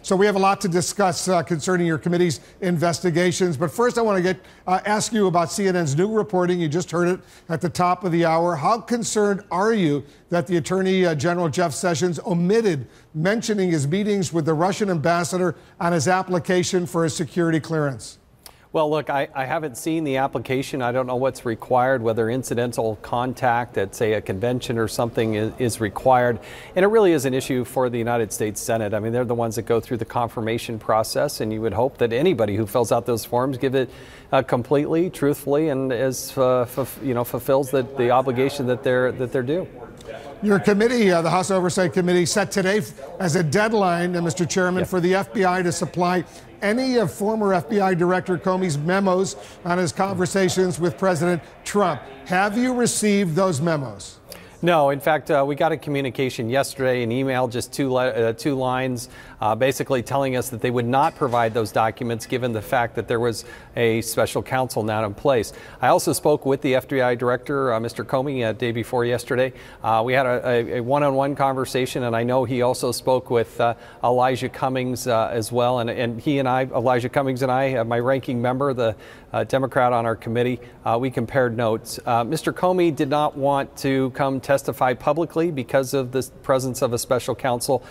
So we have a lot to discuss concerning your committee's investigations. But first, I want to ask you about CNN's new reporting. You just heard it at the top of the hour. How concerned are you that the Attorney General Jeff Sessions omitted mentioning his meetings with the Russian ambassador on his application for a security clearance? Well, look, I haven't seen the application. I don't know what's required, whether incidental contact at, say, a convention or something is required. And it really is an issue for the United States Senate. I mean, they're the ones that go through the confirmation process, and you would hope that anybody who fills out those forms give it completely, truthfully, and fulfills the obligation that they're due. Your committee, the House Oversight Committee, set today as a deadline, Mr. Chairman, for the FBI to supply any of former FBI Director Comey's memos on his conversations with President Trump. Have you received those memos? No, in fact, we got a communication yesterday, an email, just two lines, basically telling us that they would not provide those documents given the fact that there was a special counsel now in place. I also spoke with the FBI director, Mr. Comey, day before yesterday. We had a one-on-one conversation, and I know he also spoke with Elijah Cummings as well. And he and I, Elijah Cummings and I, my ranking member, the Democrat on our committee, we compared notes. Mr. Comey did not want to come testify publicly because of the presence of a special counsel.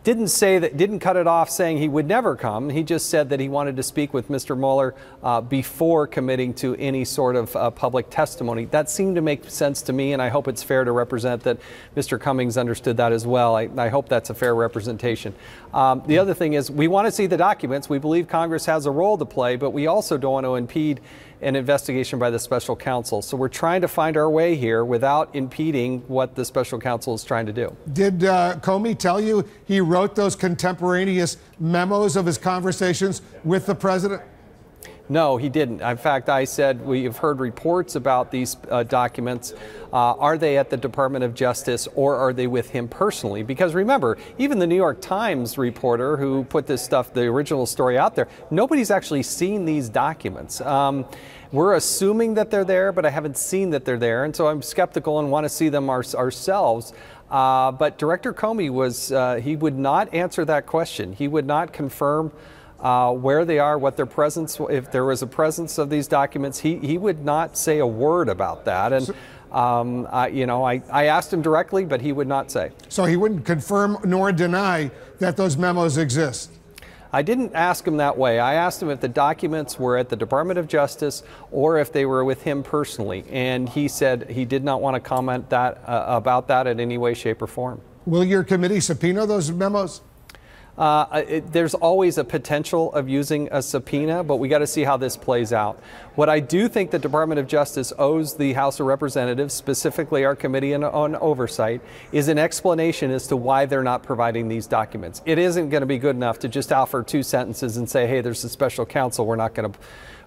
Didn't cut it off saying he would never come. He just said that he wanted to speak with Mr. Mueller before committing to any sort of public testimony. That seemed to make sense to me, and I hope it's fair to represent that Mr. Cummings understood that as well. I hope that's a fair representation. The other thing is we want to see the documents. We believe Congress has a role to play, but we also don't want to impede an investigation by the special counsel. So we're trying to find our way here without impeding what the special counsel is trying to do. Did Comey tell you he wrote those contemporaneous memos of his conversations with the president? No, he didn't. In fact, I said we have heard reports about these documents. Are they at the Department of Justice or are they with him personally? Because remember, even the New York Times reporter who put this stuff, the original story out there, nobody's actually seen these documents. We're assuming that they're there, but I haven't seen that they're there. And so I'm skeptical and want to see them ourselves. But Director Comey he would not answer that question. He would not confirm where they are, what their presence, if there was a presence of these documents, he would not say a word about that. And I asked him directly, but he would not say. So he wouldn't confirm nor deny that those memos exist? I didn't ask him that way. I asked him if the documents were at the Department of Justice or if they were with him personally. And he said he did not want to comment about that in any way, shape, or form. Will your committee subpoena those memos? There's always a potential of using a subpoena, but we got to see how this plays out. What I do think the Department of Justice owes the House of Representatives, specifically our Committee on Oversight, is an explanation as to why they're not providing these documents. It isn't going to be good enough to just offer two sentences and say, hey, there's a special counsel. We're not going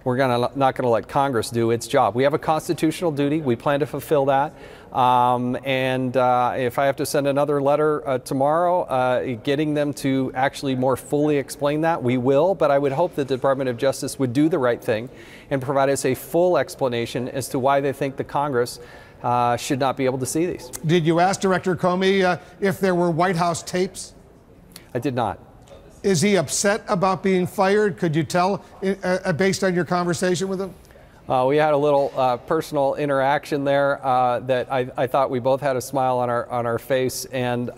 to let Congress do its job. We have a constitutional duty. We plan to fulfill that. If I have to send another letter tomorrow, getting them to actually more fully explain that, we will. But I would hope the Department of Justice would do the right thing and provide us a full explanation as to why they think the Congress should not be able to see these. Did you ask Director Comey if there were White House tapes? I did not. Is he upset about being fired? Could you tell based on your conversation with him? We had a little personal interaction there that I thought we both had a smile on our face. And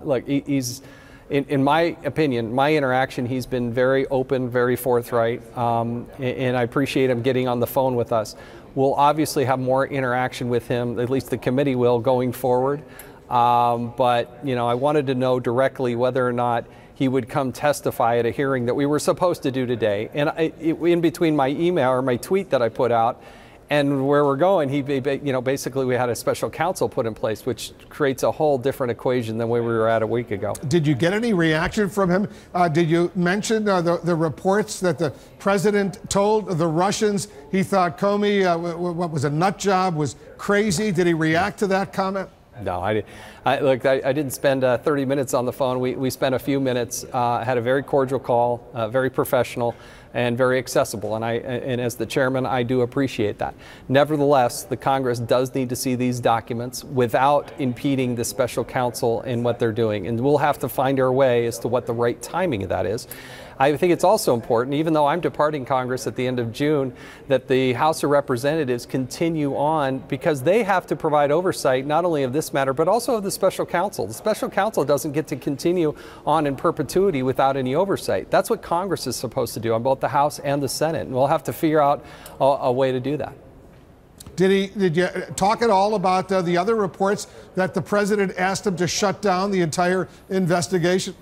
look, he's, in my opinion, my interaction, he's been very open, very forthright, and I appreciate him getting on the phone with us. We'll obviously have more interaction with him, at least the committee will, going forward. But I wanted to know directly whether or not he would come testify at a hearing that we were supposed to do today. And in between my email or my tweet that I put out and where we're going, basically we had a special counsel put in place, which creates a whole different equation than where we were at a week ago. Did you get any reaction from him? Did you mention the reports that the president told the Russians he thought Comey, what was a nut job, was crazy? Did he react to that comment? No, I didn't spend 30 minutes on the phone. We spent a few minutes, had a very cordial call, very professional, and very accessible. And as the chairman, I do appreciate that. Nevertheless, the Congress does need to see these documents without impeding the special counsel in what they're doing. And we'll have to find our way as to what the right timing of that is. I think it's also important, even though I'm departing Congress at the end of June, that the House of Representatives continue on, because they have to provide oversight not only of this matter, but also of the special counsel. The special counsel doesn't get to continue on in perpetuity without any oversight. That's what Congress is supposed to do on both the House and the Senate, and we'll have to figure out a way to do that. Did you talk at all about the other reports that the president asked him to shut down the entire investigation?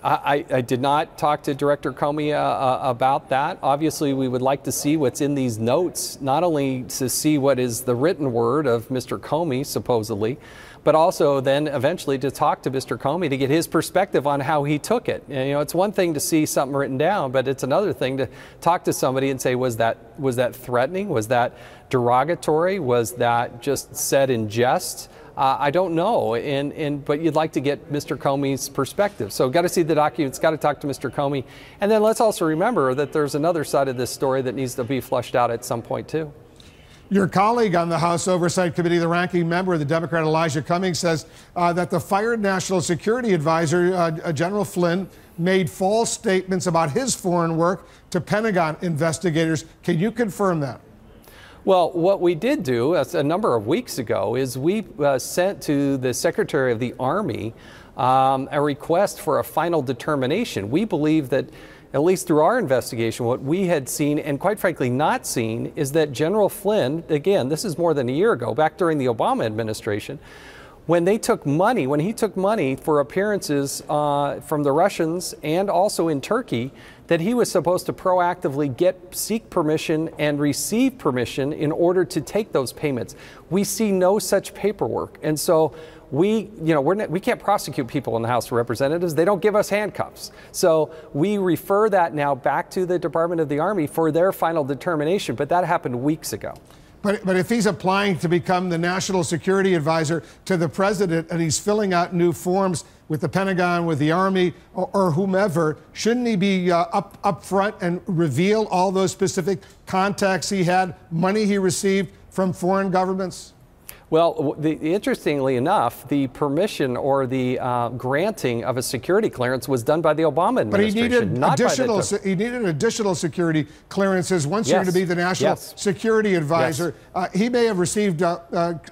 I did not talk to Director Comey about that. Obviously, we would like to see what's in these notes, not only to see what is the written word of Mr. Comey, supposedly, but also then eventually to talk to Mr. Comey to get his perspective on how he took it. And, you know, it's one thing to see something written down, but it's another thing to talk to somebody and say, was that threatening? Was that derogatory? Was that just said in jest? I don't know, but you'd like to get Mr. Comey's perspective. So got to see the documents, got to talk to Mr. Comey. And then let's also remember that there's another side of this story that needs to be flushed out at some point too. Your colleague on the House Oversight Committee, the ranking member, the Democrat Elijah Cummings, says that the fired National Security Advisor, General Flynn, made false statements about his foreign work to Pentagon investigators. Can you confirm that? Well, what we did do a number of weeks ago is we sent to the Secretary of the Army a request for a final determination. We believe that, at least through our investigation, what we had seen and quite frankly not seen is that General Flynn, again, this is more than a year ago, back during the Obama administration, when he took money for appearances from the Russians and also in Turkey, that he was supposed to proactively seek permission and receive permission in order to take those payments. We see no such paperwork. And so we can't prosecute people in the House of Representatives. They don't give us handcuffs. So we refer that now back to the Department of the Army for their final determination, but that happened weeks ago. But if he's applying to become the National Security Advisor to the president and he's filling out new forms with the Pentagon, with the Army, or whomever, shouldn't he be up front and reveal all those specific contacts he had, money he received from foreign governments? Well, interestingly enough, the permission or the granting of a security clearance was done by the Obama administration. But he needed additional security clearances once you're to be the National Security Advisor. He may have received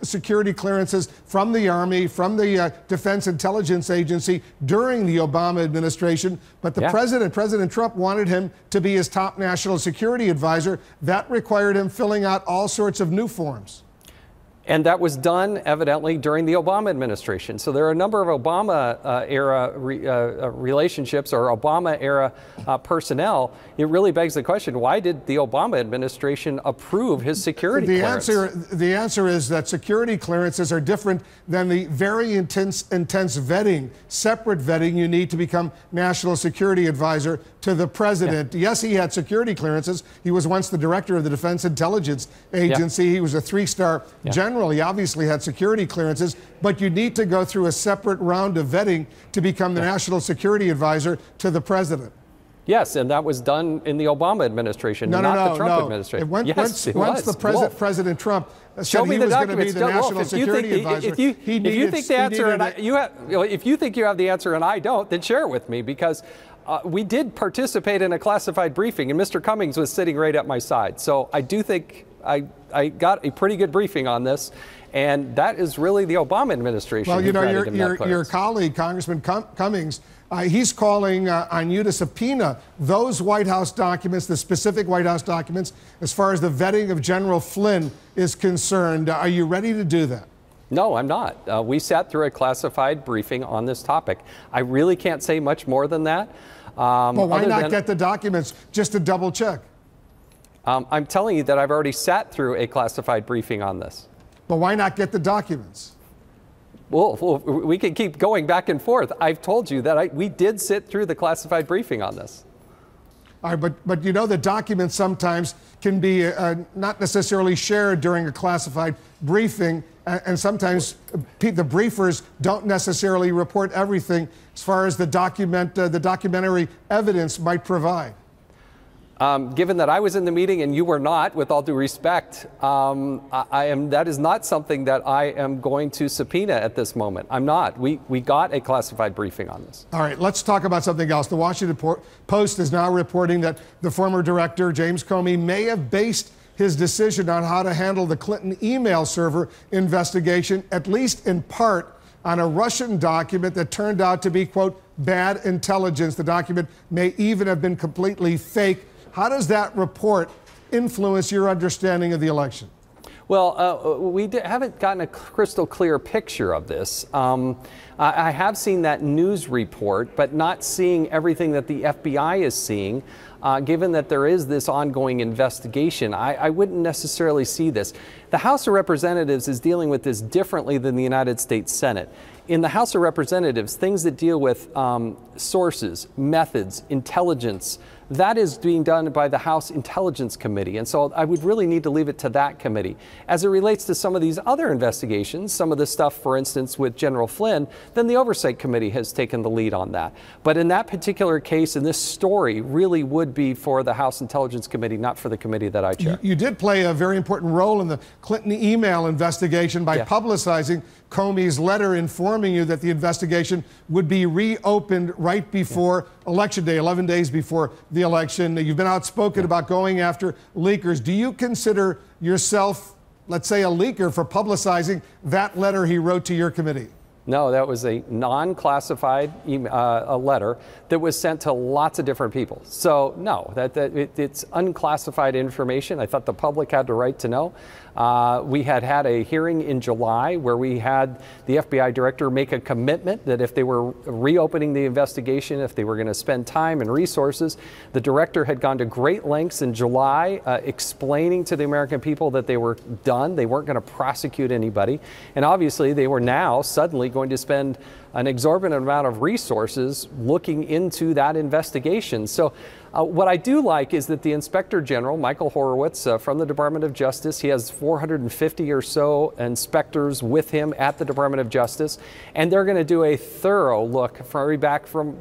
security clearances from the Army, from the Defense Intelligence Agency during the Obama administration, but the President Trump, wanted him to be his top national security advisor. That required him filling out all sorts of new forms. And that was done, evidently, during the Obama administration. So there are a number of Obama-era relationships or Obama-era personnel. It really begs the question, why did the Obama administration approve his security clearance? The answer is that security clearances are different than the very intense vetting, separate vetting you need to become National Security Advisor to the president. Yes, he had security clearances. He was once the director of the Defense Intelligence Agency. He was a three-star general. He obviously had security clearances, but you need to go through a separate round of vetting to become the National Security Advisor to the president. Yes, and that was done in the Obama administration, not the Trump administration. Once President Trump said he was going to be the National Security Advisor, if you think you have the answer and I don't, then share it with me, because we did participate in a classified briefing, and Mr. Cummings was sitting right at my side. So I do think I got a pretty good briefing on this, and that is really the Obama administration. Well, you know, your colleague, Congressman Cummings, he's calling on you to subpoena those White House documents, the specific White House documents, as far as the vetting of General Flynn is concerned. Are you ready to do that? No, I'm not. We sat through a classified briefing on this topic. I really can't say much more than that. Well, why not get the documents just to double check? I'm telling you that I've already sat through a classified briefing on this. But why not get the documents? Well, we can keep going back and forth. I've told you that we did sit through the classified briefing on this. All right, but you know, the documents sometimes can be not necessarily shared during a classified briefing, and sometimes the briefers don't necessarily report everything as far as the documentary evidence might provide. Given that I was in the meeting and you were not, with all due respect, that is not something that I am going to subpoena at this moment. I'm not. We got a classified briefing on this. All right, let's talk about something else. The Washington Post is now reporting that the former director, James Comey, may have based his decision on how to handle the Clinton email server investigation, at least in part, on a Russian document that turned out to be, quote, bad intelligence. The document may even have been completely fake. How does that report influence your understanding of the election? Well, we haven't gotten a crystal clear picture of this. I have seen that news report, but not seeing everything that the FBI is seeing. Given that there is this ongoing investigation, I wouldn't necessarily see this. The House of Representatives is dealing with this differently than the United States Senate. In the House of Representatives, things that deal with sources, methods, intelligence, that is being done by the House Intelligence Committee. And so I would really need to leave it to that committee. As it relates to some of these other investigations, some of the stuff, for instance, with General Flynn, then the Oversight Committee has taken the lead on that. But in that particular case, in this story, really would be for the House Intelligence Committee, not for the committee that I chair. You did play a very important role in the Clinton email investigation by publicizing Comey's letter informing you that the investigation would be reopened right before Election Day, 11 days before the election. You've been outspoken about going after leakers. Do you consider yourself, let's say, a leaker for publicizing that letter he wrote to your committee? No, that was a non-classified a letter that was sent to lots of different people. So no, it's unclassified information. I thought the public had the right to know. We had a hearing in July where we had the FBI director make a commitment that if they were reopening the investigation, if they were going to spend time and resources, the director had gone to great lengths in July explaining to the American people that they were done. They weren't going to prosecute anybody. And obviously they were now suddenly going to spend an exorbitant amount of resources looking into that investigation. So what I do like is that the Inspector General, Michael Horowitz from the Department of Justice, he has 450 or so inspectors with him at the Department of Justice, and they're going to do a thorough look back from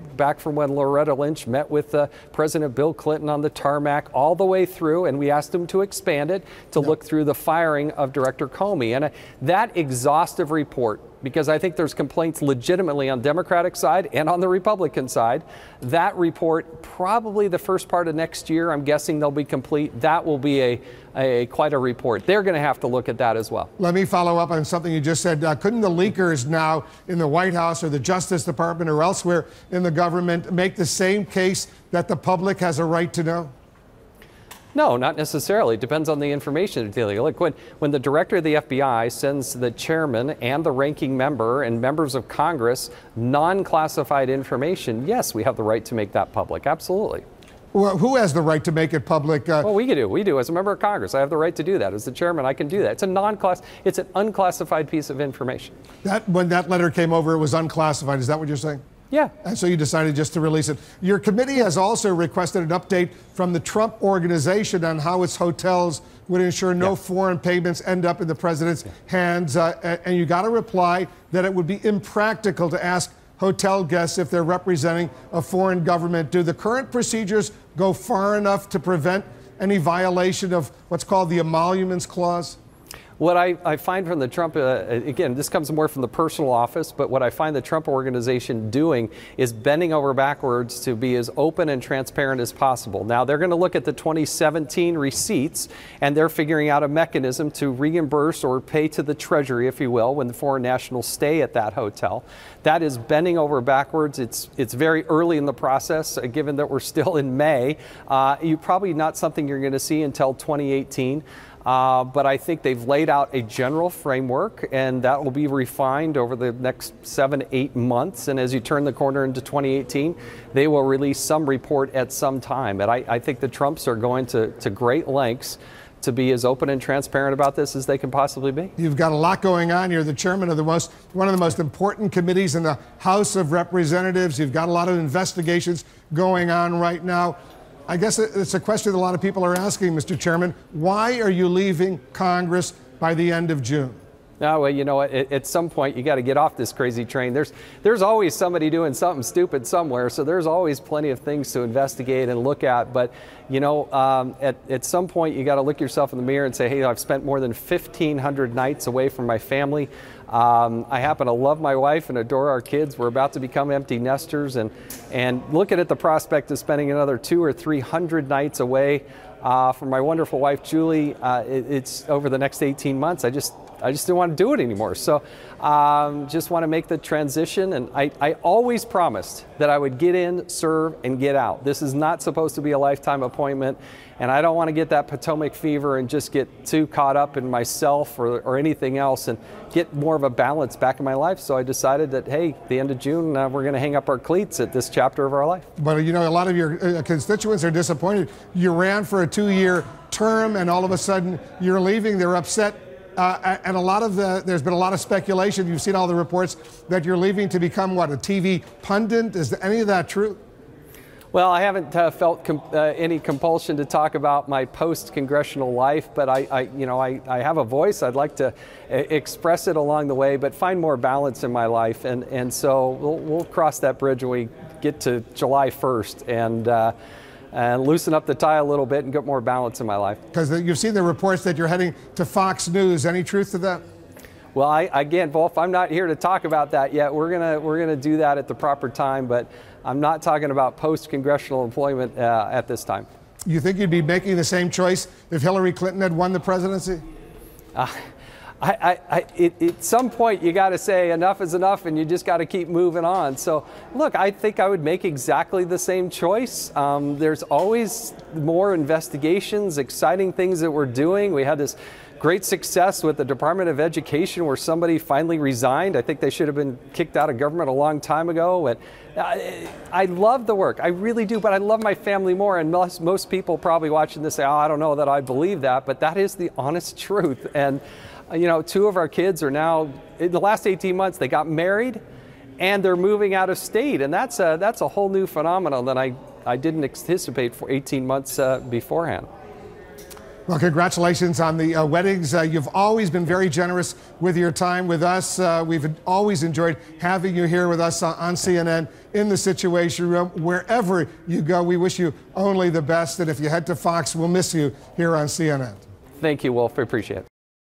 when Loretta Lynch met with President Bill Clinton on the tarmac all the way through, and we asked him to expand it to look through the firing of Director Comey. And that exhaustive report, because I think there's complaints legitimately on the Democratic side and on the Republican side. That report, probably the first part of next year, I'm guessing they'll be complete. That will be quite a report. They're going to have to look at that as well. Let me follow up on something you just said. Couldn't the leakers now in the White House or the Justice Department or elsewhere in the government make the same case that the public has a right to know? No, not necessarily. It depends on the information they're dealing. Look, when the director of the FBI sends the chairman and the ranking member and members of Congress non-classified information, yes, we have the right to make that public. Absolutely. Well, who has the right to make it public? Well, we do. We do. As a member of Congress, I have the right to do that. As the chairman, I can do that. It's an unclassified piece of information. When that letter came over, it was unclassified. Is that what you're saying? Yeah. And so you decided just to release it. Your committee has also requested an update from the Trump Organization on how its hotels would ensure no foreign payments end up in the president's hands. And you got a reply that it would be impractical to ask hotel guests if they're representing a foreign government. Do the current procedures go far enough to prevent any violation of what's called the Emoluments Clause? What I find from the Trump, again, this comes more from the personal office, but what I find the Trump Organization doing is bending over backwards to be as open and transparent as possible. Now, they're going to look at the 2017 receipts, and they're figuring out a mechanism to reimburse or pay to the Treasury, if you will, when the foreign nationals stay at that hotel. That is bending over backwards. It's very early in the process, given that we're still in May. Probably not something you're going to see until 2018. But I think they've laid out a general framework, and that will be refined over the next 7-8 months. And as you turn the corner into 2018, they will release some report at some time. And I think the Trumps are going to great lengths to be as open and transparent about this as they can possibly be. You've got a lot going on. You're the chairman of one of the most important committees in the House of Representatives. You've got a lot of investigations going on right now. I guess it's a question that a lot of people are asking, Mr. Chairman. Why are you leaving Congress by the end of June? No, well, you know what? At some point, you got to get off this crazy train. There's always somebody doing something stupid somewhere, so there's always plenty of things to investigate and look at. But, you know, at some point, you got to look yourself in the mirror and say, hey, I've spent more than 1,500 nights away from my family. I happen to love my wife and adore our kids. We're about to become empty nesters, and looking at the prospect of spending another 200 or 300 nights away from my wonderful wife, Julie, it's over the next 18 months. I just didn't want to do it anymore. So just want to make the transition. And I always promised that I would get in, serve, and get out. This is not supposed to be a lifetime appointment. And I don't want to get that Potomac fever and just get too caught up in myself or anything else, and get more of a balance back in my life. So I decided that, hey, the end of June, we're going to hang up our cleats at this chapter of our life. But, you know, a lot of your constituents are disappointed. You ran for a 2-year term, and all of a sudden you're leaving. They're upset. And there's been a lot of speculation. You've seen all the reports that you're leaving to become, what, a TV pundit? Is any of that true? Well, I haven't felt any compulsion to talk about my post-congressional life, but I have a voice. I'd like to express it along the way, but find more balance in my life. And so we'll cross that bridge when we get to July 1st. And loosen up the tie a little bit and get more balance in my life. Because you've seen the reports that you're heading to Fox News. Any truth to that? Well, again, Wolf, I'm not here to talk about that yet. We're gonna do that at the proper time, but I'm not talking about post-congressional employment at this time. You think you'd be making the same choice if Hillary Clinton had won the presidency? At some point, you got to say enough is enough, and you just got to keep moving on. So, look, I think I would make exactly the same choice. There's always more investigations, exciting things that we're doing. We had this great success with the Department of Education where somebody finally resigned. I think they should have been kicked out of government a long time ago. And I love the work, I really do, but I love my family more. And most people probably watching this say, oh, I don't know that I believe that, but that is the honest truth. And you know, 2 of our kids are now, in the last 18 months, they got married and they're moving out of state. And that's a whole new phenomenon that I didn't anticipate for 18 months beforehand. Well, congratulations on the weddings. You've always been very generous with your time with us. We've always enjoyed having you here with us on CNN in the Situation Room. Wherever you go, we wish you only the best. And if you head to Fox, we'll miss you here on CNN. Thank you, Wolf. I appreciate it.